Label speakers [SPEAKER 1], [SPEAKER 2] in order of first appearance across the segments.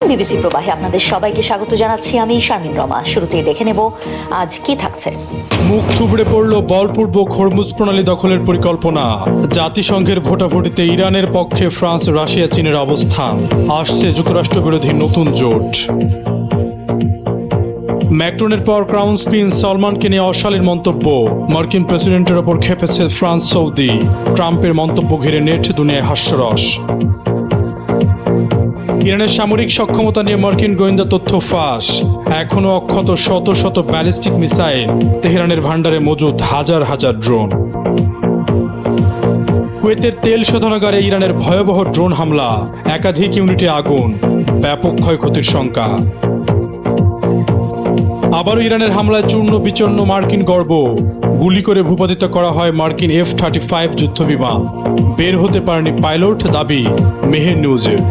[SPEAKER 1] BBC প্রবাহে আপনাদের সবাইকে স্বাগত জানাচ্ছি। আমি শারমিন রমা। শুরুতেই দেখে নেব আজ কি থাকছে।
[SPEAKER 2] মুখ থুবড়ে পড়ল বলপূর্বক হরমুজ প্রণালী দখলের পরিকল্পনা। জাতিসংঘের ভোটাভুটিতে ইরানের পক্ষে ফ্রান্স, রাশিয়া, চীনের অবস্থান। আসছে যুক্তরাষ্ট্র বিরোধী নতুন জোট। ম্যাক্রনের পর ক্রাউন প্রিন্স সালমানকে নিয়ে অশালীন মন্তব্য। মার্কিন প্রেসিডেন্টের ওপর খেপেছে ফ্রান্স, সৌদি। ট্রাম্পের মন্তব্য ঘিরে নেট দুনিয়ায় হাস্যরস। ইরানের সামরিক সক্ষমতা নিয়ে মার্কিন গোয়েন্দা তথ্য ফাঁস। এখনও অক্ষত শত শত ব্যালিস্টিক মিসাইল। তেহরানের ভান্ডারে মজুদ হাজার হাজার ড্রোন। কুয়েতের তেল শোধনাগারে ইরানের ভয়াবহ ড্রোন হামলা। একাধিক ইউনিটে আগুন। ব্যাপক ক্ষয়ক্ষতির শঙ্কা। আবারও ইরানের হামলায় চূর্ণ বিচূর্ণ মার্কিন গর্ব। গুলি করে ভূপাতিত করা হয় মার্কিন F-35 যুদ্ধবিমান। বের হতে পারেনি পাইলট, দাবি মেহের নিউজের।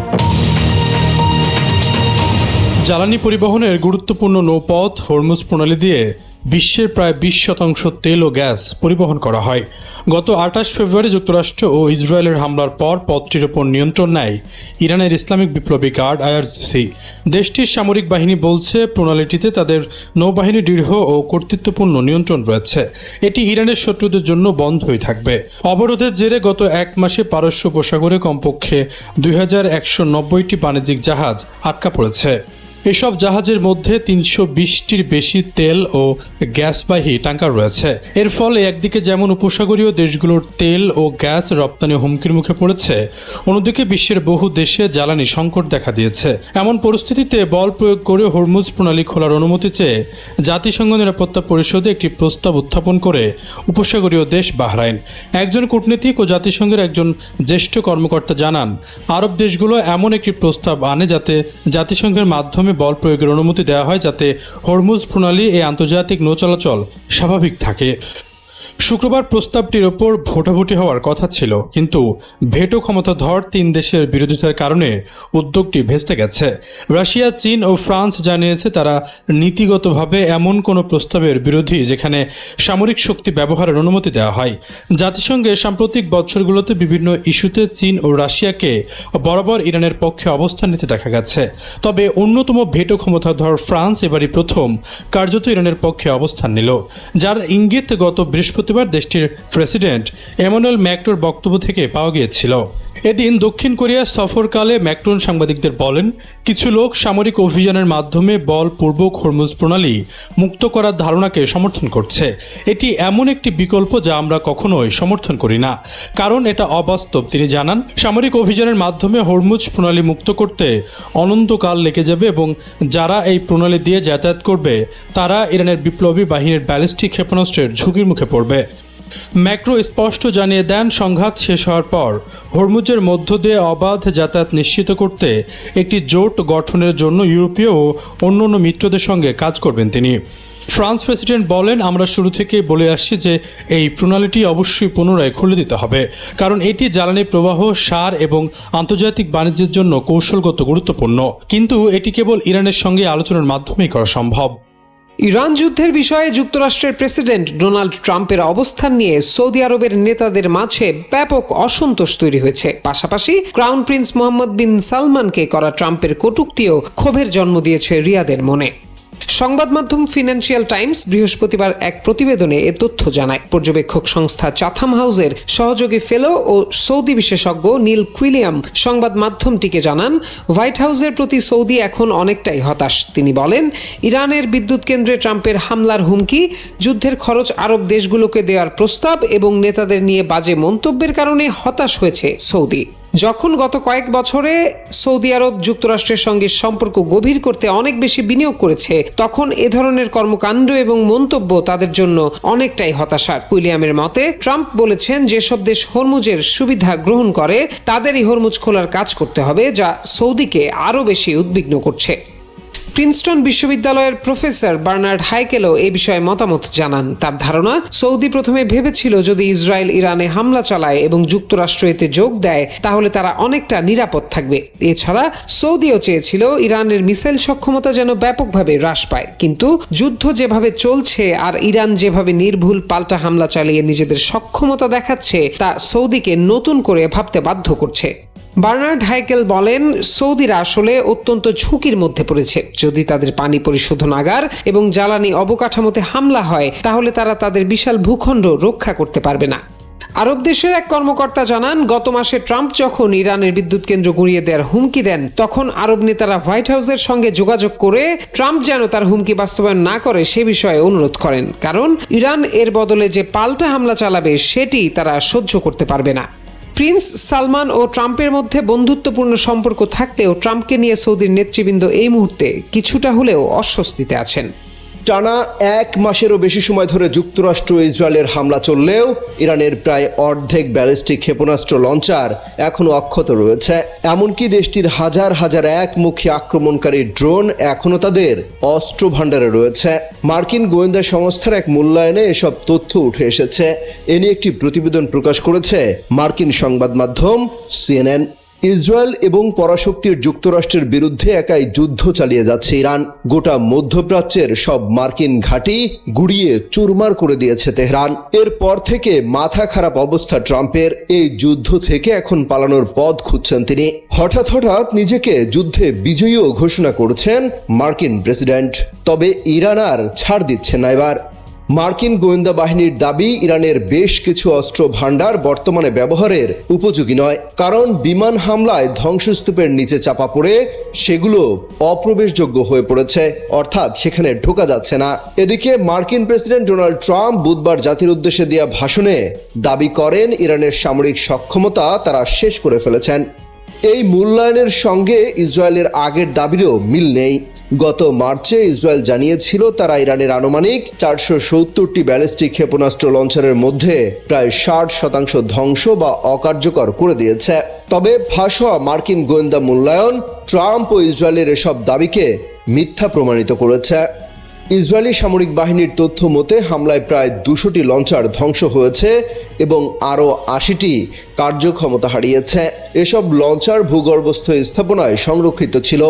[SPEAKER 2] জ্বালানি পরিবহনের গুরুত্বপূর্ণ নৌপথ হরমুজ প্রণালী দিয়ে বিশ্বের প্রায় 20% তেল ও গ্যাস পরিবহন করা হয়। গত 28 ফেব্রুয়ারি যুক্তরাষ্ট্র ও ইসরায়েলের হামলার পর পথটির ওপর নিয়ন্ত্রণ নেয় ইরানের ইসলামিক বিপ্লবী গার্ড IRGC। দেশটির সামরিক বাহিনী বলছে প্রণালীটিতে তাদের নৌবাহিনী দৃঢ় ও কর্তৃত্বপূর্ণ নিয়ন্ত্রণ রয়েছে। এটি ইরানের শত্রুদের জন্য বন্ধই থাকবে। অবরোধের জেরে গত এক মাসে পারস্য উপসাগরে কমপক্ষে 2190টি বাণিজ্যিক জাহাজ আটকা পড়েছে। এসব জাহাজের মধ্যে 320টির বেশি তেল ও গ্যাসবাহী ট্যাঙ্কার রয়েছে। এর ফলে একদিকে যেমন উপসাগরীয় দেশগুলোর তেল ও গ্যাস রপ্তানি হুমকির মুখে পড়েছে, অন্যদিকে বিশ্বের বহু দেশে জ্বালানি সংকট দেখা দিয়েছে। এমন পরিস্থিতিতে বল প্রয়োগ করে হরমুজ প্রণালী খোলার অনুমতি চেয়ে জাতিসংঘ নিরাপত্তা পরিষদে একটি প্রস্তাব উত্থাপন করে উপসাগরীয় দেশ বাহরাইন। একজন কূটনীতিক ও জাতিসংঘের একজন জ্যেষ্ঠ কর্মকর্তা জানান, আরব দেশগুলো এমন একটি প্রস্তাব আনে যাতে জাতিসংঘের মাধ্যমে বল প্রয়োগের অনুমতি দেওয়া হয়, যাতে হরমুজ প্রণালী এই আন্তর্জাতিক নৌ চলাচল স্বাভাবিক থাকে। শুক্রবার প্রস্তাবটির ওপর ভোটাভুটি হওয়ার কথা ছিল, কিন্তু ভেটো ক্ষমতাধর 3 দেশের বিরোধিতার কারণে উদ্যোগটি ভেস্তে গেছে। রাশিয়া, চীন ও ফ্রান্স জানিয়েছে তারা নীতিগতভাবে এমন কোনো প্রস্তাবের বিরোধী যেখানে সামরিক শক্তি ব্যবহারের অনুমতি দেওয়া হয়। জাতিসংঘে সাম্প্রতিক বছরগুলোতে বিভিন্ন ইস্যুতে চীন ও রাশিয়াকে বরাবর ইরানের পক্ষে অবস্থান নিতে দেখা গেছে। তবে অন্যতম ভেটো ক্ষমতাধর ফ্রান্স এবারই প্রথম কার্যত ইরানের পক্ষে অবস্থান নিল, যার ইঙ্গিত গত বৃহস্পতিবার দেশটির প্রেসিডেন্ট এমানুয়েল ম্যাক্রোর বক্তব্য থেকে পাওয়া গিয়েছিল। এদিন দক্ষিণ কোরিয়া সফরকালে ম্যাক্রন সাংবাদিকদের বলেন, কিছু লোক সামরিক অভিযানের মাধ্যমে বলপূর্বক হরমুজ প্রণালী মুক্ত করার ধারণাকে সমর্থন করছে। এটি এমন একটি বিকল্প যা আমরা কখনোই সমর্থন করি না, কারণ এটা অবাস্তব। তিনি জানান, সামরিক অভিযানের মাধ্যমে হরমুজ প্রণালী মুক্ত করতে অনন্তকাল লেগে যাবে এবং যারা এই প্রণালী দিয়ে যাতায়াত করবে তারা ইরানের বিপ্লবী বাহিনীর ব্যালিস্টিক ক্ষেপণাস্ত্রের ঝুঁকির মুখে পড়বে। ম্যাক্রো স্পষ্ট জানিয়ে দেন, সংঘাত শেষ হওয়ার পর হরমুজের মধ্য দিয়ে অবাধ যাতায়াত নিশ্চিত করতে একটি জোট গঠনের জন্য ইউরোপীয় ও অন্যান্য মিত্রদের সঙ্গে কাজ করবেন তিনি। ফ্রান্স প্রেসিডেন্ট বলেন, আমরা শুরু থেকেই বলে আসছি যে এই প্রণালীটি অবশ্যই পুনরায় খুলে দিতে হবে, কারণ এটি জ্বালানি প্রবাহ, সার এবং আন্তর্জাতিক বাণিজ্যের জন্য কৌশলগত গুরুত্বপূর্ণ। কিন্তু এটি কেবল ইরানের সঙ্গে আলোচনার মাধ্যমেই করা সম্ভব।
[SPEAKER 3] ইরান যুদ্ধের বিষয়ে যুক্তরাষ্ট্রের প্রেসিডেন্ট ডোনাল্ড ট্রাম্পের অবস্থান নিয়ে সৌদি আরবের নেতাদের মাঝে ব্যাপক অসন্তোষ তৈরি হয়েছে। পাশাপাশি ক্রাউন প্রিন্স মোহাম্মদ বিন সালমানকে করা ট্রাম্পের কটূক্তিও ক্ষোভের জন্ম দিয়েছে রিয়াদের মনে। সংবাদ মাধ্যম ফিনান্সিয়াল টাইমস বৃহস্পতিবার এক প্রতিবেদনে এ তথ্য জানায়। পর্যবেক্ষক সংস্থা চাথাম হাউসের সহযোগী ফেলো ও সৌদি বিশেষজ্ঞ নীল কুইলিয়াম সংবাদ মাধ্যমটিকে জানান, হোয়াইট হাউসের প্রতি সৌদি এখন অনেকটাই হতাশ। তিনি বলেন, ইরানের বিদ্যুৎ কেন্দ্রে ট্রাম্পের হামলার হুমকি, যুদ্ধের খরচ আরব দেশগুলোকে দেওয়ার প্রস্তাব এবং নেতাদের নিয়ে বাজে মন্তব্যের কারণে হতাশ হয়েছে সৌদি। যখন গত কয়েক বছরে সৌদি আরব যুক্তরাষ্ট্রের সঙ্গে সম্পর্ক গভীর করতে অনেক বেশি বিনিয়োগ করেছে, তখন এ ধরনের কর্মকাণ্ড এবং মন্তব্য তাদের জন্য অনেকটাই হতাশার। উইলিয়ামের মতে, ট্রাম্প বলেছেন, যেসব দেশ হরমুজের সুবিধা গ্রহণ করে তাদেরই হরমুজ খোলার কাজ করতে হবে, যা সৌদিকে আরও বেশি উদ্বিগ্ন করছে। প্রিন্সটন বিশ্ববিদ্যালয়ের প্রফেসর বার্নার্ড হাইকেলও এই বিষয়ে মতামত জানান। তার ধারণা, সৌদি প্রথমে ভেবেছিল যদি ইসরায়েল ইরানে হামলা চালায় এবং যুক্তরাষ্ট্র এতে যোগ দেয় তাহলে তারা অনেকটা নিরাপদ থাকবে। এছাড়া সৌদিও চেয়েছিল ইরানের মিসাইল সক্ষমতা যেন ব্যাপকভাবে হ্রাস পায়, কিন্তু যুদ্ধ যেভাবে চলছে আর ইরান যেভাবে নির্ভুল পাল্টা হামলা চালিয়ে নিজেদের সক্ষমতা দেখাচ্ছে তা সৌদিকে নতুন করে ভাবতে বাধ্য করছে। বার্নার্ড হাইকেল বলেন, সৌদিরা আসলে অত্যন্ত ঝুঁকির মধ্যে পড়েছে। যদি তাদের পানি পরিশোধনাগার এবং জ্বালানি অবকাঠামোতে হামলা হয় তাহলে তারা তাদের বিশাল ভূখণ্ড রক্ষা করতে পারবে না। আরব দেশের এক কর্মকর্তা জানান, গত মাসে ট্রাম্প যখন ইরানের বিদ্যুৎ কেন্দ্র গুঁড়িয়ে দেওয়ার হুমকি দেন তখন আরব নেতারা হোয়াইট হাউসের সঙ্গে যোগাযোগ করে ট্রাম্প যেন তার হুমকি বাস্তবায়ন না করে সে বিষয়ে অনুরোধ করেন, কারণ ইরান এর বদলে যে পাল্টা হামলা চালাবে সেটি তারা সহ্য করতে পারবে না। প্রিন্স সালমান ও ট্রাম্পের মধ্যে বন্ধুত্বপূর্ণ সম্পর্ক থাকলেও ট্রাম্পকে নিয়ে সৌদির নেতৃবৃন্দ এই মুহূর্তে কিছুটা হলেও অস্বস্তিতে আছেন।
[SPEAKER 4] টানা 1 মাসেরও বেশি সময় ধরে যুক্তরাষ্ট্র ও ইসরায়েলের হামলা চললেও ইরানের প্রায় অর্ধেক ব্যালিস্টিক ক্ষেপণাস্ত্র লঞ্চার এখনও অক্ষত রয়েছে। এমনকি দেশটির হাজার হাজার একমুখী আক্রমণকারী ড্রোন এখনও তাদের অস্ত্র ভাণ্ডারে রয়েছে। মার্কিন গোয়েন্দা সংস্থার এক মূল্যায়নে এসব তথ্য উঠে এসেছে। এ নিয়ে একটি প্রতিবেদন প্রকাশ করেছে মার্কিন সংবাদ মাধ্যম CNN। ইসরায়েল এবং পরাশক্তির যুক্তরাষ্ট্রের বিরুদ্ধে একাই যুদ্ধ চালিয়ে যাচ্ছে ইরান। গোটা মধ্যপ্রাচ্যের সব মার্কিন ঘাঁটি গুড়িয়ে চুরমার করে দিয়েছে তেহরান। এরপর থেকে মাথা খারাপ অবস্থা ট্রাম্পের। এই যুদ্ধ থেকে এখন পালানোর পথ খুঁজছেন তিনি। হঠাৎ নিজেকে যুদ্ধে বিজয়ীও ঘোষণা করেছেন মার্কিন প্রেসিডেন্ট। তবে ইরান আর ছাড় দিচ্ছে না এবার। মার্কিন গোয়েন্দা বাহিনীর দাবি, ইরানের বেশ কিছু অস্ত্র ভাণ্ডার বর্তমানে ব্যবহারের উপযোগী নয়, কারণ বিমান হামলায় ধ্বংসস্তূপের নিচে চাপা পড়ে সেগুলো অপ্রবেশযোগ্য হয়ে পড়েছে, অর্থাৎ সেখানে ঢোকা যাচ্ছে না। এদিকে মার্কিন প্রেসিডেন্ট ডোনাল্ড ট্রাম্প বুধবার জাতির উদ্দেশ্যে দেওয়া ভাষণে দাবি করেন ইরানের সামরিক সক্ষমতা তারা শেষ করে ফেলেছেন। এই মূল্যায়নের সঙ্গে ইসরায়েলের আগের দাবিরও মিল নেই। গত মার্চে ইসরায়েল জানিয়েছিল তারা ইরানের আনুমানিক 470টি ব্যালিস্টিক ক্ষেপণাস্ত্র লঞ্চারের মধ্যে প্রায় 60% ধ্বংস বা অকার্যকর করে দিয়েছে। তবে ফাঁস হওয়া মার্কিন গোয়েন্দা মূল্যায়ন ট্রাম্প ও ইসরায়েলের এসব দাবিকে মিথ্যা প্রমাণিত করেছে। ইসরায়েলি সামরিক বাহিনীর তথ্য মতে হামলায় প্রায় 200টি লঞ্চার ধ্বংস হয়েছে এবং আরও 80টি কার্যক্ষমতা হারিয়েছে। এসব লঞ্চার ভূগর্ভস্থ স্থাপনায় সংরক্ষিত ছিল,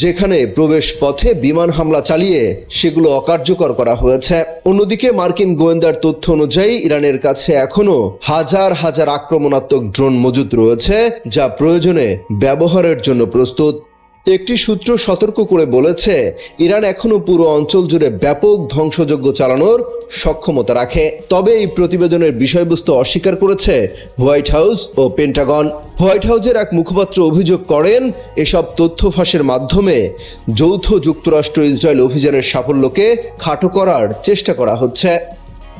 [SPEAKER 4] যেখানে প্রবেশ পথে বিমান হামলা চালিয়ে সেগুলো অকার্যকর করা হয়েছে। অন্যদিকে মার্কিন গোয়েন্দার তথ্য অনুযায়ী ইরানের কাছে এখনও হাজার হাজার আক্রমণাত্মক ড্রোন মজুত রয়েছে, যা প্রয়োজনে ব্যবহারের জন্য প্রস্তুত। একটি সূত্র সতর্ক করে বলেছে, ইরান এখনও পুরো অঞ্চল জুড়ে ব্যাপক ধ্বংসযজ্ঞ চালানোর সক্ষমতা রাখে। তবে এই প্রতিবেদনের বিষয়বস্তু অস্বীকার করেছে হোয়াইট হাউস ও পেন্টাগন। হোয়াইট হাউসের এক মুখপাত্র অভিযোগ করেন, এসব তথ্য ফাঁসের মাধ্যমে যৌথ যুক্তরাষ্ট্র ইসরায়েল অভিযানের সাফল্যকে খাটো করার চেষ্টা করা হচ্ছে।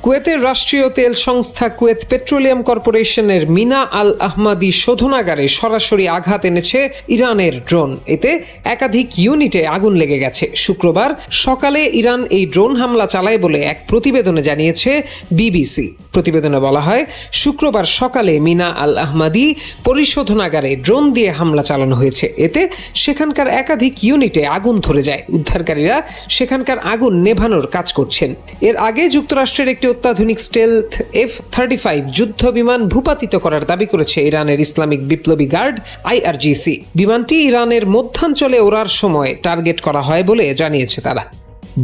[SPEAKER 3] কুয়েতের রাষ্ট্রীয় তেল সংস্থা কুয়েত পেট্রোলিয়াম কর্পোরেশনের মিনা আল আহমাদি শোধনাগারে সরাসরি আঘাত এনেছে ইরানের ড্রোন। এতে একাধিক ইউনিটে আগুন লেগে গেছে। শুক্রবার সকালে ইরান এই ড্রোন হামলা চালায় বলে এক প্রতিবেদনে জানিয়েছে বিবিসি। প্রতিবেদনে বলা হয়, শুক্রবার সকালে মিনা আল আহমাদি পরিশোধনাগারে ড্রোন দিয়ে হামলা চালানো হয়েছে। এতে সেখানকার একাধিক ইউনিটে আগুন ধরে যায়। উদ্ধারকারীরা সেখানকার আগুন নেভানোর কাজ করছেন। এর আগে যুক্তরাষ্ট্রের একটি অত্যাধুনিক স্টেলথ F-35 যুদ্ধ বিমান ভূপাতিত করার দাবি করেছে ইরানের ইসলামিক বিপ্লবী গার্ড IRGC। বিমানটি ইরানের মধ্যাঞ্চলে ওড়ার সময় টার্গেট করা হয় বলে জানিয়েছে তারা।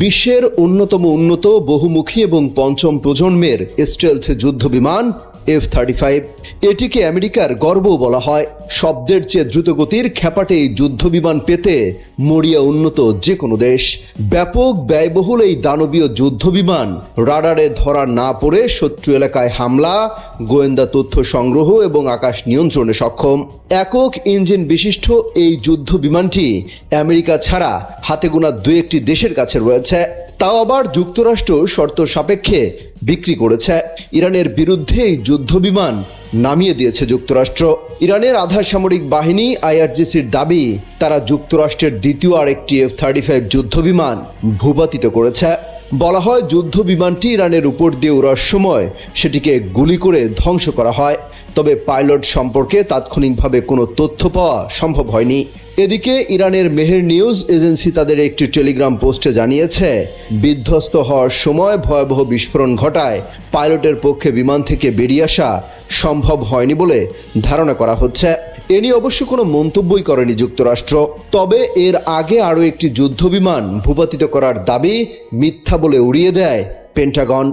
[SPEAKER 4] বিশ্বের অন্যতম উন্নত বহুমুখী এবং পঞ্চম প্রজন্মের স্টেলথ যুদ্ধ বিমান F-35, এটিকে আমেরিকার গর্ব বলা হয়। শব্দের চেয়ে দ্রুতগতির ক্ষেপাটে এই যুদ্ধ বিমান পেতে মরিয়া উন্নত যে কোনো দেশ। ব্যাপক ব্যয়বহুল এই দানবীয় যুদ্ধ বিমান রাডারে ধরা না পড়ে শত্রু এলাকায় হামলা, গোয়েন্দা তথ্য সংগ্রহ এবং আকাশ নিয়ন্ত্রণে সক্ষম। একক ইঞ্জিন বিশিষ্ট এই যুদ্ধ বিমানটি আমেরিকা ছাড়া হাতে গোনা 2-1টি দেশের কাছে রয়েছে, তাও আবার যুক্তরাষ্ট্র শর্ত সাপেক্ষে বিক্রি করেছে। ইরানের বিরুদ্ধে এই যুদ্ধ বিমান নামিয়ে দিয়েছে যুক্তরাষ্ট্র। ইরানের আধা সামরিক বাহিনী IRGCর দাবি, তারা যুক্তরাষ্ট্রের দ্বিতীয় আরেকটি F-35 যুদ্ধ বিমান ভূপাতিত করেছে। বলা হয়, যুদ্ধ বিমানটি ইরানের উপর দিয়ে ওড়ার সময় সেটিকে গুলি করে ধ্বংস করা হয়, তবে পাইলট সম্পর্কে তাৎক্ষণিকভাবে কোনো তথ্য পাওয়া সম্ভব হয়নি। এদিকে ইরানের মেহের নিউজ এজেন্সি তাদের একটি টেলিগ্রাম পোস্টে জানিয়েছে, বিধ্বস্ত হওয়ার সময় ভয়াবহ বিস্ফোরণ ঘটায় পাইলটের পক্ষে বিমান থেকে বেরিয়ে আসা সম্ভব হয়নি বলে ধারণা করা হচ্ছে। এ নিয়ে অবশ্য কোনো মন্তব্যই করেনি যুক্তরাষ্ট্র। তবে এর আগে আরও একটি যুদ্ধ বিমান ভূপাতিত করার দাবি মিথ্যা বলে উড়িয়ে দেয় পেন্টাগন।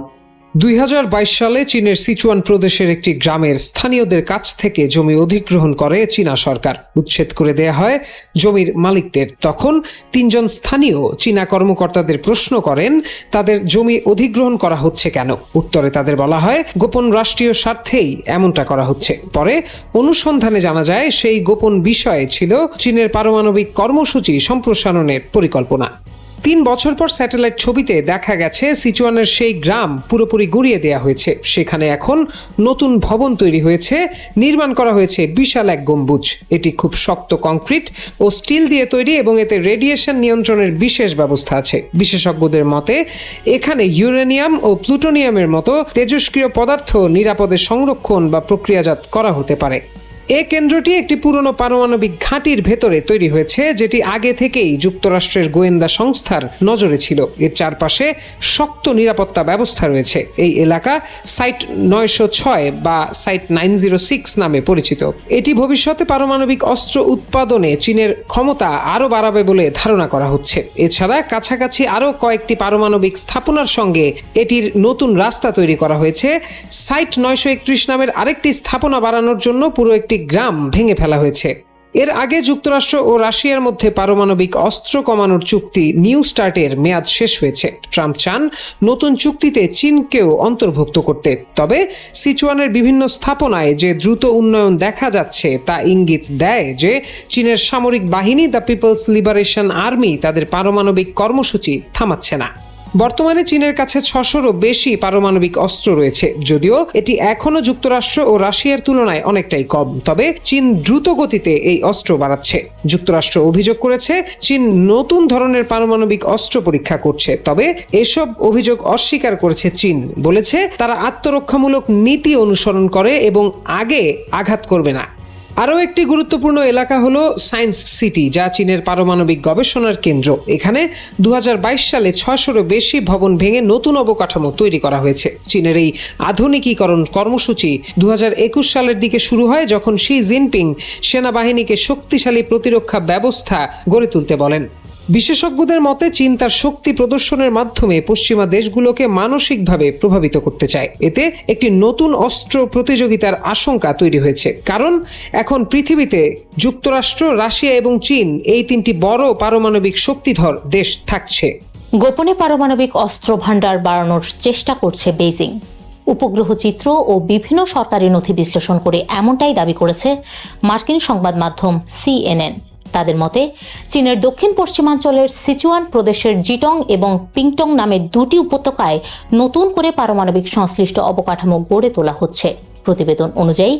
[SPEAKER 3] 2022 সালে চীনের সিচুয়ান প্রদেশের একটি গ্রামের স্থানীয়দের কাছ থেকে জমি অধিগ্রহণ করে চীনা সরকার। উচ্ছেদ করে দেয়া হয় জমির মালিকদের। তখন 3 জন স্থানীয় চীনা কর্মকর্তাদের প্রশ্ন করেন তাদের জমি অধিগ্রহণ করা হচ্ছে কেন। উত্তরে তাদের বলা হয় গোপন রাষ্ট্রীয় স্বার্থেই এমনটা করা হচ্ছে। পরে অনুসন্ধানে জানা যায় সেই গোপন বিষয়ে ছিল চীনের পারমাণবিক কর্মসূচি সম্প্রসারণের পরিকল্পনা। 3 বছর পর স্যাটেলাইট ছবিতে দেখা গেছে সিচুয়ানের সেই গ্রাম পুরোপুরি গুঁড়িয়ে দেওয়া হয়েছে। সেখানে এখন নতুন ভবন তৈরি হয়েছে, নির্মাণ করা হয়েছে বিশাল এক গম্বুজ। এটি খুব শক্ত কংক্রিট ও স্টিল দিয়ে তৈরি এবং এতে রেডিয়েশন নিয়ন্ত্রণের বিশেষ ব্যবস্থা আছে। বিশেষজ্ঞদের মতে এখানে ইউরেনিয়াম ও প্লুটোনিয়ামের মতো তেজস্ক্রিয় পদার্থ নিরাপদে সংরক্ষণ বা প্রক্রিয়াজাত করা হতে পারে। এই কেন্দ্রটি একটি পুরনো পারমাণবিক ঘাঁটির ভেতরে তৈরি হয়েছে, যেটি আগে থেকেই যুক্তরাষ্ট্রের গোয়েন্দা সংস্থার নজরে ছিল। এর চারপাশে শক্ত নিরাপত্তা ব্যবস্থা রয়েছে। এই এলাকা সাইট 906 বা সাইট 906 নামে পরিচিত। এটি ভবিষ্যতে পারমাণবিক অস্ত্র উৎপাদনে চীনের ক্ষমতা আরও বাড়াবে বলে ধারণা করা হচ্ছে। এছাড়া কাছাকাছি আরও কয়েকটি পারমাণবিক স্থাপনার সঙ্গে এটির নতুন রাস্তা তৈরি করা হয়েছে। সাইট 931 নামের আরেকটি স্থাপনা বাড়ানোর জন্য পুরো একটি গ্রাম ভেঙে ফেলা হয়েছে। এর আগে যুক্তরাষ্ট্র ও রাশিয়ার মধ্যে পারমাণবিক অস্ত্র কমানোর চুক্তি নিউ স্টার্টের মেয়াদ শেষ হয়েছে। ট্রাম্প চান নতুন চুক্তিতে চীনকেও অন্তর্ভুক্ত করতে। তবে সিচুয়ানের বিভিন্ন স্থাপনায় যে দ্রুত উন্নয়ন দেখা যাচ্ছে তা ইঙ্গিত দেয় যে চীনের সামরিক বাহিনী দ্য পিপলস লিবারেশন আর্মি তাদের পারমাণবিক কর্মসূচি থামাচ্ছে না। বর্তমানে চীনের কাছে 600-রও বেশি পারমাণবিক অস্ত্র রয়েছে, যদিও এটি এখনো যুক্তরাষ্ট্র ও রাশিয়ার তুলনায় অনেকটাই কম। তবে চীন দ্রুত গতিতে এই অস্ত্র বাড়াচ্ছে। যুক্তরাষ্ট্র অভিযোগ করেছে চীন নতুন ধরনের পারমাণবিক অস্ত্র পরীক্ষা করছে। তবে এসব অভিযোগ অস্বীকার করেছে চীন, বলেছে তারা আত্মরক্ষামূলক নীতি অনুসরণ করে এবং আগে আঘাত করবে না। আরও একটি গুরুত্বপূর্ণ এলাকা হলো সায়েন্স সিটি, যা চীনের পারমাণবিক গবেষণার কেন্দ্র। এখানে 2022 সালে 600-রও বেশি ভবন ভেঙে নতুন অবকাঠামো তৈরি করা হয়েছে। চীনের এই আধুনিকীকরণ কর্মসূচি 2021 সালের দিকে শুরু হয়, যখন শি জিনপিং সেনাবাহিনীকে শক্তিশালী প্রতিরক্ষা ব্যবস্থা গড়ে তুলতে বলেন। বিশেষজ্ঞদের মতে চীন তার শক্তি প্রদর্শনের মাধ্যমে পশ্চিমা দেশগুলোকে মানসিকভাবে প্রভাবিত করতে চায়। এতে একটি নতুন অস্ত্র প্রতিযোগিতার আশঙ্কা তৈরি হয়েছে, কারণ এখন পৃথিবীতে যুক্তরাষ্ট্র, রাশিয়া এবং চীন এই 3টি বড় পারমাণবিক শক্তিধর দেশ থাকছে।
[SPEAKER 1] গোপনে পারমাণবিক অস্ত্র ভান্ডার বাড়ানোর চেষ্টা করছে বেইজিং। উপগ্রহ চিত্র ও বিভিন্ন সরকারি নথি বিশ্লেষণ করে এমনটাই দাবি করেছে মার্কিন সংবাদ মাধ্যম CNN। তাদের মতে চীনের দক্ষিণ পশ্চিমাঞ্চলের সিচুয়ান প্রদেশের জিটং এবং পিংটং নামের 2টি উপত্যকায় নতুন করে পারমাণবিক সংশ্লিষ্ট অবকাঠামো গড়ে তোলা হচ্ছে। প্রতিবেদন অনুযায়ী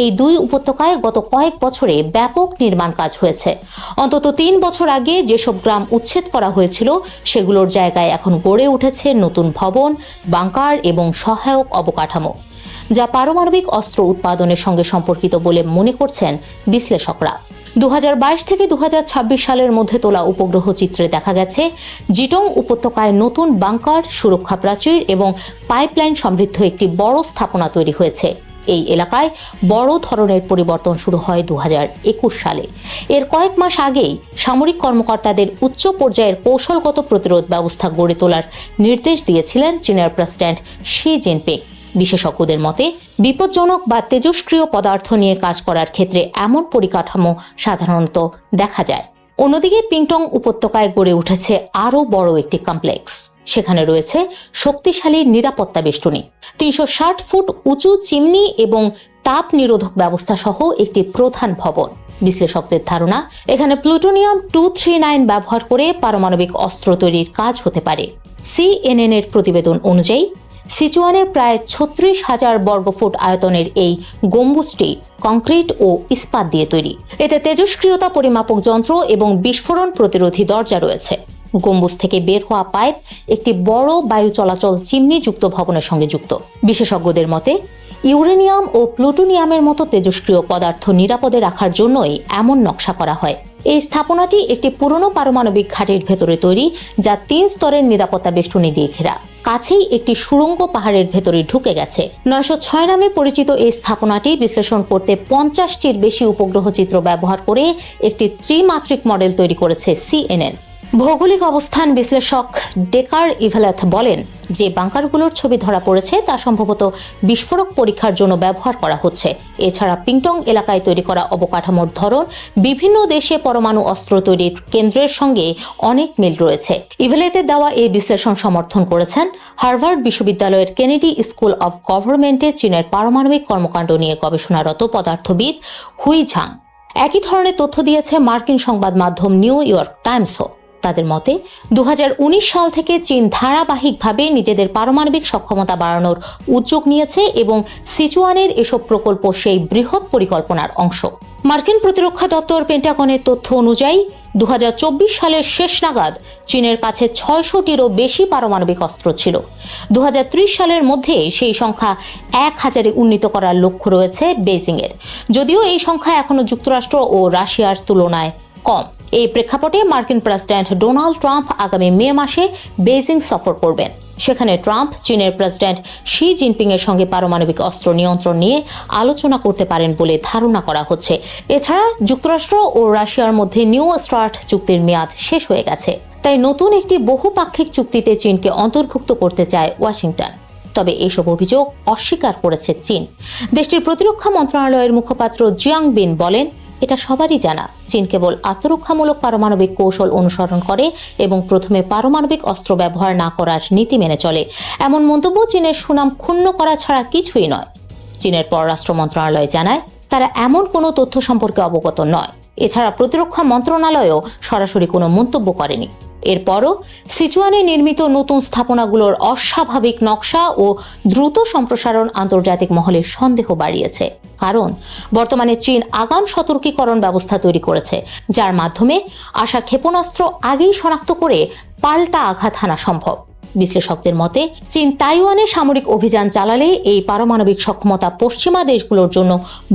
[SPEAKER 1] এই 2 উপত্যকায় গত কয়েক বছরে ব্যাপক নির্মাণ কাজ হয়েছে। অন্তত 3 বছর আগে যেসব গ্রাম উচ্ছেদ করা হয়েছিল সেগুলোর জায়গায় এখন গড়ে উঠেছে নতুন ভবন, বাংকার এবং সহায়ক অবকাঠামো, যা পারমাণবিক অস্ত্র উৎপাদনের সঙ্গে সম্পর্কিত বলে মনে করছেন বিশ্লেষকরা। 2022 থেকে 2026 সালের মধ্যে তোলা উপগ্রহ চিত্রে দেখা গেছে জিটং উপত্যকায় নতুন বাংকার, সুরক্ষা প্রাচীর এবং পাইপলাইন সমৃদ্ধ একটি বড় স্থাপনা তৈরি হয়েছে। এই এলাকায় বড় ধরনের পরিবর্তন শুরু হয় 2021 সালে। এর কয়েক মাস আগেই সামরিক কর্মকর্তাদের উচ্চ পর্যায়ের কৌশলগত প্রতিরোধ ব্যবস্থা গড়ে তোলার নির্দেশ দিয়েছিলেন চীনের প্রেসিডেন্ট শি জিনপিং। বিশেষজ্ঞদের মতে বিপজ্জনক বা তেজস্ক্রিয় পদার্থ নিয়ে কাজ করার ক্ষেত্রে এমন পরিকাঠামো সাধারণত দেখা যায়। অন্যদিকে পিংটং উপত্যকায় গড়ে উঠেছে আরও বড় একটি কমপ্লেক্স। সেখানে রয়েছে শক্তিশালী নিরাপত্তা বেষ্টনী, 360 ফুট উঁচু চিমনি এবং তাপ নিরোধক ব্যবস্থা সহ একটি প্রধান ভবন। বিশ্লেষকদের ধারণা এখানে প্লুটোনিয়াম 239 ব্যবহার করে পারমাণবিক অস্ত্র তৈরির কাজ হতে পারে। CNN এর প্রতিবেদন অনুযায়ী সিচুয়ানের প্রায় 36,000 বর্গফুট আয়তনের এই গম্বুজটি কংক্রিট ও ইস্পাত দিয়ে তৈরি। এতে তেজস্ক্রিয়তা পরিমাপক যন্ত্র এবং বিস্ফোরণ প্রতিরোধী দরজা রয়েছে। গম্বুজ থেকে বের হওয়া পাইপ একটি বড় বায়ু চলাচল চিমনি যুক্ত ভবনের সঙ্গে যুক্ত। বিশেষজ্ঞদের মতে ইউরেনিয়াম ও প্লুটোনিয়ামের মতো তেজস্ক্রিয় পদার্থ নিরাপদে রাখার জন্যই এমন নকশা করা হয়। এই স্থাপনাটি একটি পুরনো পারমাণবিক ঘাঁটির ভেতরে তৈরি, যা 3 স্তরের নিরাপত্তা বেষ্টনী দিয়ে ঘেরা। কাছেই একটি সুড়ঙ্গ পাহাড়ের ভেতরে ঢুকে গেছে। 906 নামে পরিচিত এই স্থাপনাটি বিশ্লেষণ করতে 50টির বেশি উপগ্রহ চিত্র ব্যবহার করে একটি ত্রিমাত্রিক মডেল তৈরি করেছে CNN। ভৌগোলিক অবস্থান বিশ্লেষক ডেকার ইভালাথ বলেন যে বাংকারগুলোর ছবি ধরা পড়েছে তা সম্ভবত বিস্ফোরক পরীক্ষার জন্য ব্যবহার করা হচ্ছে। এছাড়া পিংটং এলাকায় তৈরি করা অবকাঠামোর ধরন বিভিন্ন দেশে পরমাণু অস্ত্র তৈরির কেন্দ্রের সঙ্গে অনেক মিল রয়েছে। ইভালাথের দেওয়া এই বিশ্লেষণ সমর্থন করেছেন হার্ভার্ড বিশ্ববিদ্যালয়ের কেনেডি স্কুল অব গভর্নমেন্টে চীনের পারমাণবিক কর্মকাণ্ড নিয়ে গবেষণারত পদার্থবিদ হুই ঝাং। একই ধরনের তথ্য দিয়েছে মার্কিন সংবাদ মাধ্যম নিউ ইয়র্ক টাইমসও। তাদের মতে 2019 সাল থেকে চীন ধারাবাহিকভাবে নিজেদের পারমাণবিক সক্ষমতা বাড়ানোর উদ্যোগ নিয়েছে এবং সিচুয়ানের এসব প্রকল্প সেই বৃহৎ পরিকল্পনার অংশ। মার্কিন প্রতিরক্ষা দপ্তর পেন্টাগনের তথ্য অনুযায়ী 2024 সালের শেষ নাগাদ চীনের কাছে 600টিরও বেশি পারমাণবিক অস্ত্র ছিল। 2030 সালের মধ্যে সেই সংখ্যা 1000-এ উন্নীত করার লক্ষ্য রয়েছে বেইজিংয়ের, যদিও এই সংখ্যা এখনো যুক্তরাষ্ট্র ও রাশিয়ার তুলনায় কম। এই প্রেক্ষাপটে মার্কিন প্রেসিডেন্ট ডোনাল্ড ট্রাম্প আগামী মে মাসে বেইজিং সফর করবেন। সেখানে ট্রাম্প চীনের প্রেসিডেন্ট শি জিনপিং এর সঙ্গে পারমাণবিক অস্ত্র নিয়ন্ত্রণ নিয়ে আলোচনা করতে পারেন বলে ধারণা করা হচ্ছে। এছাড়া যুক্তরাষ্ট্র ও রাশিয়ার মধ্যে নিউ স্টার্ট চুক্তির মেয়াদ শেষ হয়ে গেছে, তাই নতুন একটি বহুপাক্ষিক চুক্তিতে চীনকে অন্তর্ভুক্ত করতে চায় ওয়াশিংটন। তবে এসব অভিযোগ অস্বীকার করেছে চীন। দেশটির প্রতিরক্ষা মন্ত্রণালয়ের মুখপাত্র জিয়াং বিন বলেন, এটা সবারই জানা, চীন কেবল আত্মরক্ষামূলক পারমাণবিক কৌশল অনুসরণ করে এবং প্রথমে পারমাণবিক অস্ত্র ব্যবহার না করার নীতি মেনে চলে। এমন মন্তব্য চীনের সুনাম ক্ষুণ্ণ করা ছাড়া কিছুই নয়। চীনের পররাষ্ট্র মন্ত্রণালয় জানায় তারা এমন কোনো তথ্য সম্পর্কে অবগত নয়। এছাড়া প্রতিরক্ষা মন্ত্রণালয়ও সরাসরি কোনো মন্তব্য করেনি। এরপরও সিচুয়ানে নির্মিত নতুন স্থাপনাগুলোর অস্বাভাবিক নকশা ও দ্রুত সম্প্রসারণ আন্তর্জাতিক মহলে সন্দেহ বাড়িয়েছে। কারণ বর্তমানে চীন আগাম সতর্কীকরণ ব্যবস্থা তৈরি করেছে, যার মাধ্যমে আসা ক্ষেপণাস্ত্র আগেই শনাক্ত করে পাল্টা আঘাত হানা সম্ভব। বিশ্লেষকদের মতে চীন তাইওয়ানে সামরিক অভিযান চালালে এই পারমাণবিক সক্ষমতা পশ্চিমা দেশগুলোর জন্য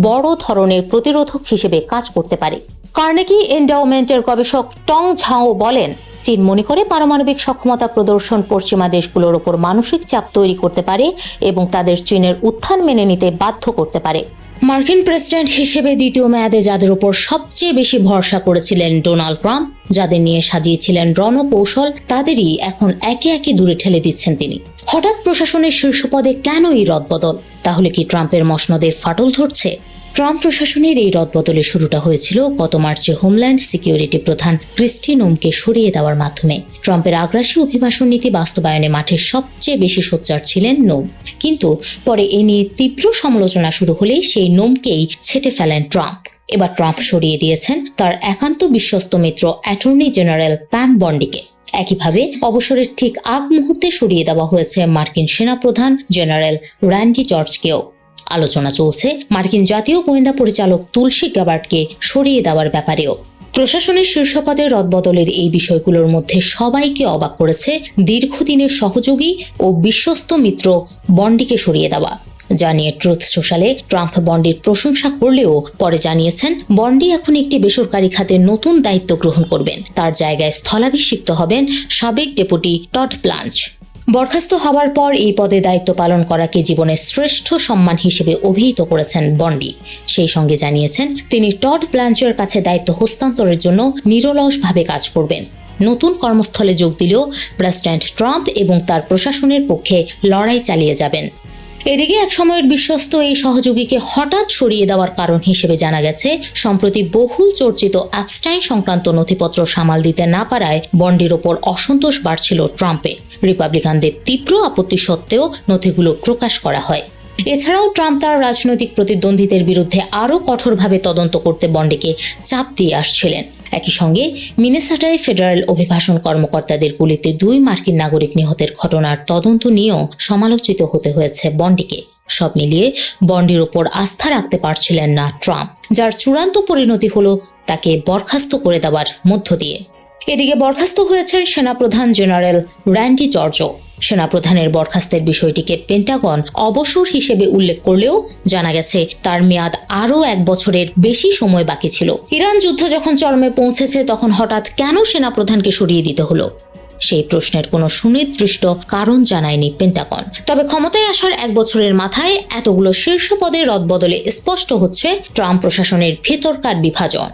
[SPEAKER 1] বড় ধরনের প্রতিরোধক হিসেবে কাজ করতে পারে। কার্নেগি এন্ডাওমেন্টের গবেষক টং ঝাও বলেন, চীন মনে করে পারমাণবিক সক্ষমতা প্রদর্শন পশ্চিমা দেশগুলোর উপর মানসিক চাপ তৈরি করতে পারে এবং তাদের চীনের উত্থান মেনে নিতে বাধ্য করতে পারে। মার্কিন প্রেসিডেন্ট হিসেবে দ্বিতীয় মেয়াদে যাদের উপর সবচেয়ে বেশি ভরসা করেছিলেন ডোনাল্ড ট্রাম্প, যাদের নিয়ে সাজিয়েছিলেন রণকৌশল, তাদেরই এখন একে একে দূরে ঠেলে দিচ্ছেন তিনি। হঠাৎ প্রশাসনের শীর্ষ পদে কেন এই রদবদল? তাহলে কি ট্রাম্পের মসনদে ফাটল ধরছে? ট্রাম্প প্রশাসনের এই রদবদলের শুরুটা হয়েছিল গত মার্চে হোমল্যান্ড সিকিউরিটি প্রধান ক্রিস্টি নোমকে সরিয়ে দেওয়ার মাধ্যমে। ট্রাম্পের আগ্রাসী অভিবাসন নীতি বাস্তবায়নে মাঠে সবচেয়ে বেশি সোচ্চার ছিলেন নোম, কিন্তু পরে এ নিয়ে তীব্র সমালোচনা শুরু হলেই সেই নোমকেই ছেঁটে ফেলেন ট্রাম্প। এবার ট্রাম্প সরিয়ে দিয়েছেন তার একান্ত বিশ্বস্ত মিত্র অ্যাটর্নি জেনারেল প্যাম বন্ডিকে। একইভাবে অবসরের ঠিক আগ মুহূর্তে সরিয়ে দেওয়া হয়েছে মার্কিন সেনাপ্রধান জেনারেল র্যান্ডি জর্জকেও। আলোচনা চলছে মার্কিন জাতীয় গোয়েন্দা পরিচালক তুলসী গ্যাবার্টকে সরিয়ে দেওয়ার ব্যাপারেও। প্রশাসনের শীর্ষ পদের রদবদলের এই বিষয়গুলোর মধ্যে সবাইকে অবাক করেছে দীর্ঘদিনের সহযোগী ও বিশ্বস্ত মিত্র বন্ডিকে সরিয়ে দেওয়া। যা নিয়ে ট্রুথ সোশ্যালে ট্রাম্প বন্ডির প্রশংসা করলেও পরে জানিয়েছেন বন্ডি এখন একটি বেসরকারি খাতে নতুন দায়িত্ব গ্রহণ করবেন। তার জায়গায় স্থলাভিষিক্ত হবেন সাবেক ডেপুটি টড প্লাঞ্চ। বরখাস্ত হওয়ার পর এই পদে দায়িত্ব পালন করাকে জীবনের শ্রেষ্ঠ সম্মান হিসেবে অভিহিত করেছেন বন্ডি। সেই সঙ্গে জানিয়েছেন তিনি টড প্লাঞ্চের কাছে দায়িত্ব হস্তান্তরের জন্য নিরলসভাবে কাজ করবেন। নতুন কর্মস্থলে যোগ দিলেও প্রেসিডেন্ট ট্রাম্প এবং তার প্রশাসনের পক্ষে লড়াই চালিয়ে যাবেন। এদিকে একসময়ের বিশ্বস্ত এই সহযোগীকে হঠাৎ সরিয়ে দেওয়ার কারণ হিসেবে জানা গেছে সম্প্রতি বহুল চর্চিত অ্যাপস্টাইন সংক্রান্ত নথিপত্র সামাল দিতে না পারায় বন্ডির ওপর অসন্তোষ বাড়ছিল ট্রাম্পের। রিপাবলিকানদের তীব্র আপত্তি সত্ত্বেও নথিগুলো প্রকাশ করা হয়। এছাড়াও ট্রাম্প তার রাজনৈতিক প্রতিদ্বন্দ্বীদের বিরুদ্ধে আরও কঠোরভাবে তদন্ত করতে বন্ডিকে চাপ দিয়ে আসছিলেন। একই সঙ্গে মিনেসোটায় ফেডারেল অভিবাসন কর্মকর্তাদের গুলিতে 2 মার্কিন নাগরিক নিহতের ঘটনার তদন্ত নিয়েও সমালোচিত হতে হয়েছে বন্ডিকে। সব মিলিয়ে বন্ডির ওপর আস্থা রাখতে পারছিলেন না ট্রাম্প, যার চূড়ান্ত পরিণতি হলো তাকে বরখাস্ত করে দেওয়ার মধ্য দিয়ে। এদিকে বরখাস্ত হয়েছেন সেনাপ্রধান জেনারেল র্যান্ডি জর্জও। সেনাপ্রধানের বরখাস্তের বিষয়টিকে পেন্টাগন অবসর হিসেবে উল্লেখ করলেও জানা গেছে তার মেয়াদ আরও 1 বছরের বেশি সময় বাকি ছিল। ইরান যুদ্ধ যখন চরমে পৌঁছেছে তখন হঠাৎ কেন সেনাপ্রধানকে সরিয়ে দিতে হলো? সেই প্রশ্নের কোনো সুনির্দিষ্ট কারণ জানায়নি পেন্টাগন। তবে ক্ষমতায় আসার 1 বছরের মাথায় এতগুলো শীর্ষ পদের রদবদলে স্পষ্ট হচ্ছে ট্রাম্প প্রশাসনের ভেতরকার বিভাজন।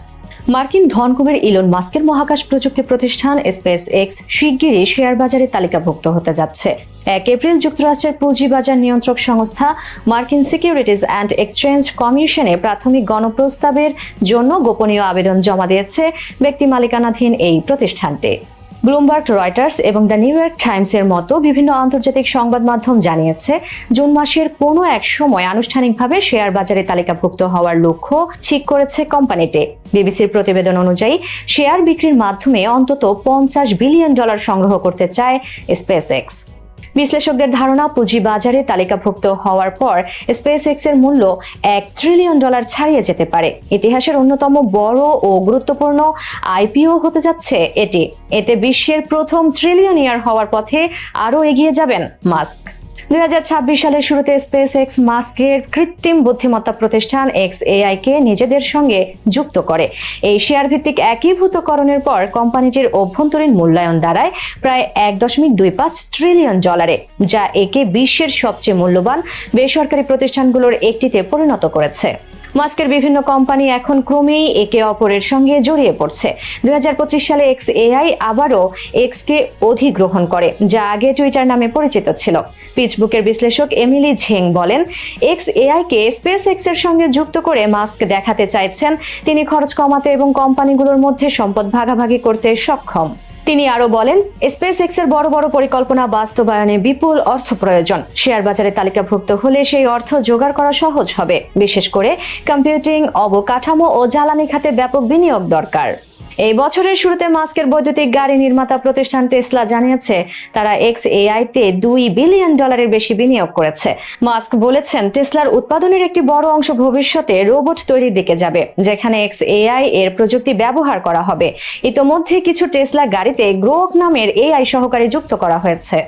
[SPEAKER 5] মার্কিন ধনকুবের ইলন মাস্কের মহাকাশ প্রযুক্তি প্রতিষ্ঠান স্পেস এক্স শিগগিরই শেয়ার বাজারে তালিকাভুক্ত হতে যাচ্ছে। 1 এপ্রিল যুক্তরাষ্ট্রের পুঁজিবাজার নিয়ন্ত্রক সংস্থা মার্কিন সিকিউরিটিজ অ্যান্ড এক্সচেঞ্জ কমিশনে প্রাথমিক গণপ্রস্তাবের জন্য গোপনীয় আবেদন জমা দিয়েছে ব্যক্তি মালিকানাধীন এই প্রতিষ্ঠানটি। ব্লুমবার্গ, রয়টার্স এবং দ্য নিউ ইয়র্ক টাইমসের মতো বিভিন্ন আন্তর্জাতিক সংবাদ মাধ্যম জানিয়েছে, জুন মাসের কোনো এক সময় আনুষ্ঠানিকভাবে শেয়ার বাজারে তালিকাভুক্ত হওয়ার লক্ষ্য ঠিক করেছে কোম্পানিটি। বিবিসির প্রতিবেদন অনুযায়ী শেয়ার বিক্রির মাধ্যমে অন্তত $50 বিলিয়ন সংগ্রহ করতে চায় স্পেস এক্স। বিশ্লেষকদের ধারণা, পুঁজি বাজারে তালিকাভুক্ত হওয়ার পর স্পেস এক্সের মূল্য $1 ট্রিলিয়ন ছাড়িয়ে যেতে পারে। ইতিহাসের অন্যতম বড় ও গুরুত্বপূর্ণ আইপিও হতে যাচ্ছে এটি। এতে বিশ্বের প্রথম ট্রিলিয়নিয়ার হওয়ার পথে আরও এগিয়ে যাবেন মাস্ক। 2026 সালের শুরুতে স্পেস এক্স মাস্কের কৃত্রিম বুদ্ধিমত্তা প্রতিষ্ঠান XAI কে নিজেদের সঙ্গে যুক্ত করে। এই শেয়ার ভিত্তিক একীভূতকরণের পর কোম্পানিটির অভ্যন্তরীণ মূল্যায়ন দাঁড়ায় প্রায় $1.25 ট্রিলিয়ন, যা একে বিশ্বের সবচেয়ে মূল্যবান বেসরকারি প্রতিষ্ঠানগুলোর একটিতে পরিণত করেছে। মাস্কের বিভিন্ন কোম্পানি এখন ক্রমেই একে অপরের সঙ্গে জড়িয়ে পড়ছে। 2025 সালে XAI আবারও এক্সকে অধিগ্রহণ করে, যা আগে টুইটার নামে পরিচিত ছিল। পিচবুকের বিশ্লেষক এমিলি ঝেং বলেন, XAI কে স্পেস এক্সের সঙ্গে যুক্ত করে মাস্ক দেখাতে চাইছেন তিনি খরচ কমাতে এবং কোম্পানিগুলোর মধ্যে সম্পদ ভাগাভাগি করতে সক্ষম। তিনি আরো বলেন, স্পেস এক্সের বড় বড় পরিকল্পনা বাস্তবায়নে বিপুল অর্থ প্রয়োজন। শেয়ার বাজারে তালিকাভুক্ত হলে সেই অর্থ জোগাড় করা সহজ হবে। বিশেষ করে কম্পিউটিং, অবকাঠামো ও জ্বালানি খাতে ব্যাপক বিনিয়োগ দরকার। এই বছরের শুরুতে মাস্কের বৈদ্যুতিক গাড়ি নির্মাতা প্রতিষ্ঠান টেসলা জানিয়েছে তারা XAI তে $2 বিলিয়ন বেশি বিনিয়োগ করেছে। মাস্ক বলেছেন, টেসলার উৎপাদনের একটি বড় অংশ ভবিষ্যতে রোবট তৈরির দিকে যাবে, যেখানে XAI এর প্রযুক্তি ব্যবহার করা হবে। ইতোমধ্যে কিছু টেসলা গাড়িতে গ্রোক নামের AI সহকারী যুক্ত করা হয়েছে।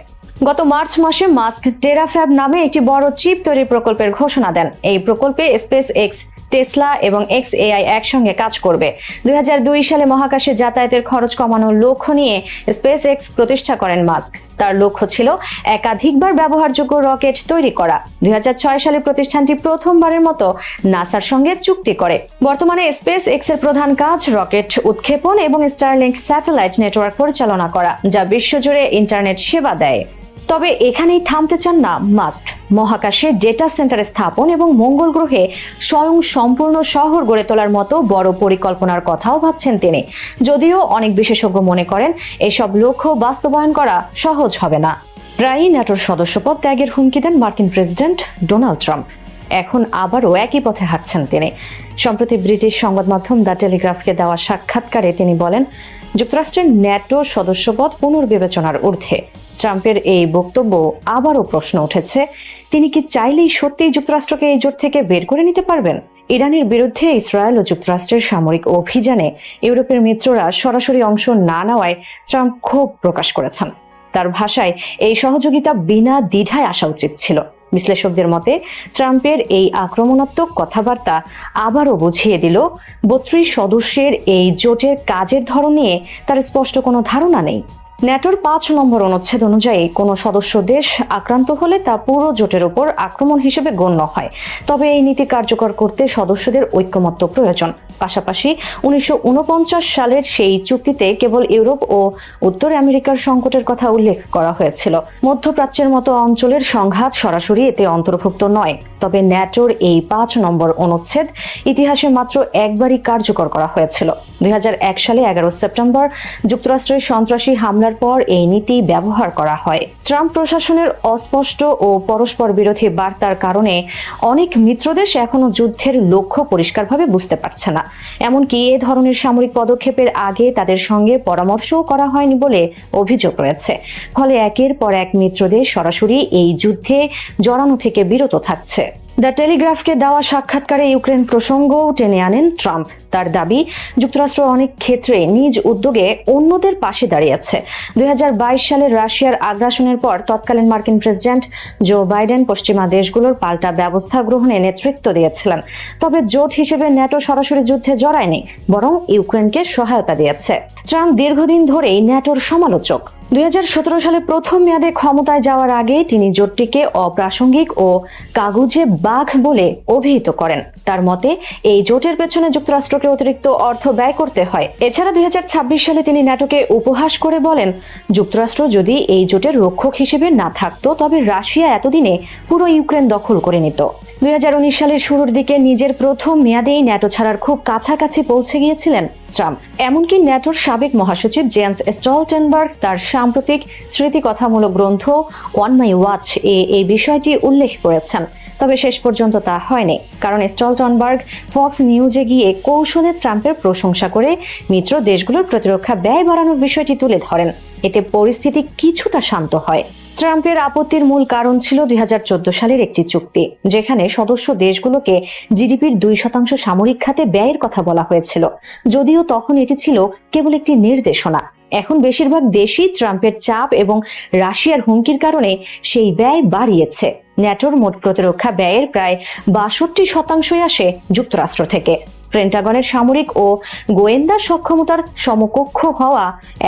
[SPEAKER 5] গত মার্চ মাসে মাস্ক টেরাফ্যাব নামে একটি বড় চিপ তৈরির প্রকল্পের ঘোষণা দেন। এই প্রকল্পে স্পেস এক্স, টেসলা এবং XAI একসঙ্গে কাজ করবে। 2002 সালে মহাকাশে যাতায়াতের খরচ কমানোর লক্ষ্য নিয়ে স্পেস এক্স প্রতিষ্ঠা করেন মাস্ক। তার লক্ষ্য ছিল একাধিকবার ব্যবহারযোগ্য রকেট তৈরি করা। 2006 সালে প্রতিষ্ঠানটি প্রথমবারের মতো নাসার সঙ্গে চুক্তি করে। বর্তমানে স্পেস এক্সের প্রধান কাজ রকেট উৎক্ষেপণ এবং স্টারলিংক স্যাটেলাইট নেটওয়ার্ক পরিচালনা করা, যা বিশ্বজুড়ে ইন্টারনেট সেবা দেয়। তবে এখানেই থামতে চান না মাস্ক। মহাকাশে ডেটা সেন্টার স্থাপন এবং মঙ্গল গ্রহে স্বয়ং সম্পূর্ণ শহর গড়ে তোলার মতো বড় পরিকল্পনার কথাও ভাবছেন তিনি। যদিও অনেক বিশেষজ্ঞ মনে করেন এসব লক্ষ্য বাস্তবায়ন করা সহজ হবে না। প্রায়ই ন্যাটোর সদস্যপদ ত্যাগের হুমকি দেন মার্কিন প্রেসিডেন্ট ডোনাল্ড ট্রাম্প। এখন আবারও একই পথে হাঁটছেন তিনি। সম্প্রতি ব্রিটিশ সংবাদ মাধ্যম দ্য টেলিগ্রাফকে দেওয়া সাক্ষাৎকারে তিনি বলেন, যুক্তরাষ্ট্রের ন্যাটো সদস্যপদ পুনর্বিবেচনার ঊর্ধ্বে। ট্রাম্পের এই বক্তব্য আবারও প্রশ্ন উঠেছে, তিনি কি চাইলেই সত্যিই যুক্তরাষ্ট্রকে এই জোট থেকে বের করে নিতে পারবেন? ইরানের বিরুদ্ধে ইসরায়েল ও যুক্তরাষ্ট্রের সামরিক অভিযানে ইউরোপের মিত্ররা সরাসরি অংশ না নেওয়ায় ট্রাম্প ক্ষোভ প্রকাশ করেছেন। তার ভাষায়, এই সহযোগিতা বিনা দ্বিধায় আসা উচিত ছিল। বিশ্লেষকদের মতে, ট্রাম্পের এই আক্রমণাত্মক কথাবার্তা আবারও বুঝিয়ে দিল 32 সদস্যের এই জোটের কাজের ধরন নিয়ে তার স্পষ্ট কোনো ধারণা নেই। ন্যাটোর 5 নম্বর অনুচ্ছেদ অনুযায়ী কোনো সদস্য দেশ আক্রান্ত হলে তা পুরো জোটের উপর আক্রমণ হিসেবে গণ্য হয়। তবে এই নীতি কার্যকর করতে সদস্যদের ঐকমত্য প্রয়োজন। পাশাপাশি 1949 সালের সেই চুক্তিতে কেবল ইউরোপ ও উত্তর আমেরিকার সংকটের কথা উল্লেখ করা হয়েছিল। মধ্যপ্রাচ্যের মতো অঞ্চলের সংঘাত সরাসরি এতে অন্তর্ভুক্ত নয়। তবে ন্যাটোর এই 5 নম্বর অনুচ্ছেদ ইতিহাসে মাত্র একবারই কার্যকর করা হয়েছিল। 2001 সালে 11 সেপ্টেম্বর যুক্তরাষ্ট্রের সন্ত্রাসী হামলার পর এই নীতি ব্যবহার করা হয়। ট্রাম্প প্রশাসনের অস্পষ্ট ও পরস্পর বিরোধী বার্তার কারণে অনেক মিত্রদেশ এখনো যুদ্ধের লক্ষ্য পরিষ্কারভাবে বুঝতে পারছে না। এমনকি এ ধরনের সামরিক পদক্ষেপের আগে তাদের সঙ্গে পরামর্শও করা হয়নি বলে অভিযোগ রয়েছে। ফলে একের পর এক মিত্রদেশ সরাসরি এই যুদ্ধে জড়ানো থেকে বিরত থাকছে। দ্য টেলিগ্রাফকে দেওয়া সাক্ষাৎকারে ইউক্রেন প্রসঙ্গও টেনে আনেন ট্রাম্প। তার দাবি, যুক্তরাষ্ট্র অনেক ক্ষেত্রে নিজ উদ্যোগে অন্যদের পাশে দাঁড়িয়েছে। 2022 সালের রাশিয়ার আগ্রাসনের পর তৎকালীন মার্কিন প্রেসিডেন্ট জো বাইডেন পশ্চিমা দেশগুলোর পাল্টা ব্যবস্থা গ্রহণে নেতৃত্ব দিয়েছিলেন। তবে জোট হিসেবে ন্যাটো সরাসরি যুদ্ধে জড়ায়নি, বরং ইউক্রেনকে সহায়তা দিয়েছে। ট্রাম্প দীর্ঘদিন ধরেই ন্যাটোর সমালোচক। 2017 সালে প্রথম মেয়াদে ক্ষমতায় যাওয়ার আগে তিনি জোটটিকে অপ্রাসঙ্গিক ও কাগুজে বাঘ বলে অভিহিত করেন। তার মতে, এই জোটের পেছনে যুক্তরাষ্ট্র যুক্তরাষ্ট্রকে অতিরিক্ত অর্থ ব্যয় করতে হয়। এছাড়া 2026 সালে তিনি ন্যাটোকে উপহাস করে বলেন, যুক্তরাষ্ট্র যদি এই জোটের রক্ষক হিসেবে না থাকতো তবে রাশিয়া এতদিনে পুরো ইউক্রেন দখল করে নিত। 2019 সালের শুরুর দিকে নিজের প্রথম মেয়াদেই ন্যাটো ছাড়ার খুব কাছাকাছি পৌঁছে গিয়েছিলেন ট্রাম্প। এমনকি ন্যাটোর সাবেক মহাসচিব জেন্স স্টলটেনবার্গ তার সাম্প্রতিক স্মৃতিকথামূলক গ্রন্থ অন মাই ওয়াচ এই বিষয়টি উল্লেখ করেছেন। তবে শেষ পর্যন্ত তা হয়নি, কারণ স্টলটেনবার্গ ফক্স নিউজে গিয়ে কৌশলে ট্রাম্পের প্রশংসা করে মিত্র দেশগুলোর প্রতিরক্ষা ব্যয় বাড়ানোর বিষয়টি তুলে ধরেন। এতে পরিস্থিতি কিছুটা শান্ত হয়। ট্রাম্পের আপত্তির মূল কারণ ছিল 2014 সালের একটি চুক্তি, যেখানে সদস্য দেশগুলোকে জিডিপির 2% সামরিক খাতে ব্যয়ের কথা বলা হয়েছিল, যদিও তখন এটি ছিল কেবল একটি নির্দেশনা। এখন বেশিরভাগ দেশই ট্রাম্পের চাপ এবং রাশিয়ার হুমকির কারণে সেই ব্যয় বাড়িয়েছে। ন্যাটোর মোট প্রতিরক্ষা ব্যয়ের প্রায় 62% আসে যুক্তরাষ্ট্র থেকে। পেন্টাগনের সামরিক ও গোয়েন্দা সক্ষমতার সমকক্ষ হওয়া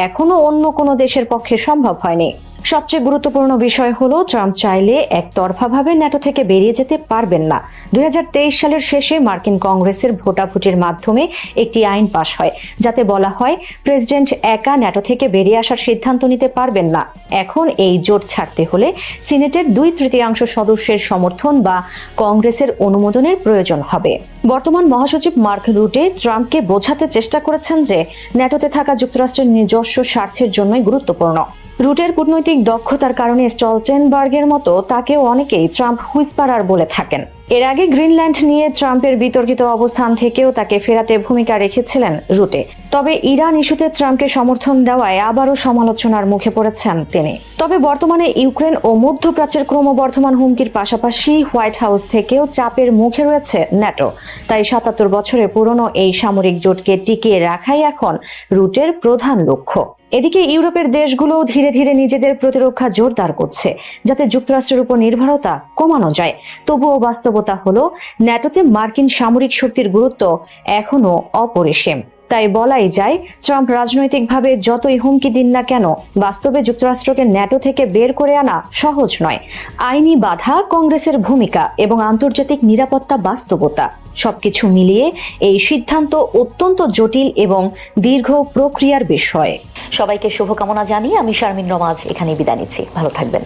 [SPEAKER 5] এখনো অন্য কোনো দেশের পক্ষে সম্ভব হয়নি। সবচেয়ে গুরুত্বপূর্ণ বিষয় হলো ট্রাম্প চাইলে একতরফাভাবে ন্যাটো থেকে বেরিয়ে যেতে পারবেন না। 2023 সালের শেষে মার্কিন কংগ্রেসের ভোটাভুটির মাধ্যমে একটি আইন পাশ হয়, যাতে বলা হয় প্রেসিডেন্ট একা ন্যাটো থেকে বেরিয়ে আসার সিদ্ধান্ত নিতে পারবেন না। এখন এই জোট ছাড়তে হলে সিনেটের 2/3 সদস্যের সমর্থন বা কংগ্রেসের অনুমোদনের প্রয়োজন হবে। বর্তমান মহাসচিব মার্ক রুটে ট্রাম্পকে বোঝাতে চেষ্টা করেছেন যে ন্যাটোতে থাকা যুক্তরাষ্ট্রের নিজস্ব স্বার্থের জন্যই গুরুত্বপূর্ণ। রুটের কূটনৈতিক দক্ষতার কারণে স্টলটেনবার্গের মতো তাকেও অনেকেই ট্রাম্প হুইসপারার বলে থাকেন। এর আগে গ্রিনল্যান্ড নিয়ে ট্রাম্পের বিতর্কিত অবস্থান থেকেও তাকে ফেরাতে ভূমিকা রেখেছিলেন রুটে। তবে ইরান ইস্যুতে ট্রাম্পকে সমর্থন দেওয়ায় আবারও সমালোচনার মুখে পড়েছেন তিনি। তবে বর্তমানে ইউক্রেন ও মধ্যপ্রাচ্যের ক্রমবর্ধমান হুমকির পাশাপাশি হোয়াইট হাউস থেকেও চাপের মুখে রয়েছে ন্যাটো। তাই 77 বছরের পুরনো এই সামরিক জোটকে টিকিয়ে রাখাই এখন রুটের প্রধান লক্ষ্য। এদিকে ইউরোপের দেশগুলো ধীরে ধীরে নিজেদের প্রতিরক্ষা জোরদার করছে, যাতে যুক্তরাষ্ট্রের উপর নির্ভরতা কমানো যায়। তবুও বাস্তবতা হলো ন্যাটোতে মার্কিন সামরিক শক্তির গুরুত্ব এখনো অপরিসীম। তাই বলাই যায়, ট্রাম্প রাজনৈতিকভাবে যতই হুমকি দিন না কেন, বাস্তবে যুক্তরাষ্ট্রকে ন্যাটো থেকে বের করে আনা সহজ নয়। আইনি বাধা, কংগ্রেসের ভূমিকা এবং আন্তর্জাতিক নিরাপত্তা বাস্তবতা সবকিছু মিলিয়ে এই সিদ্ধান্ত অত্যন্ত জটিল এবং দীর্ঘ প্রক্রিয়ার বিষয়।
[SPEAKER 1] সবাইকে শুভকামনা জানিয়ে আমি শারমিন রমাজ এখানে বিদায় নিচ্ছি। ভালো থাকবেন।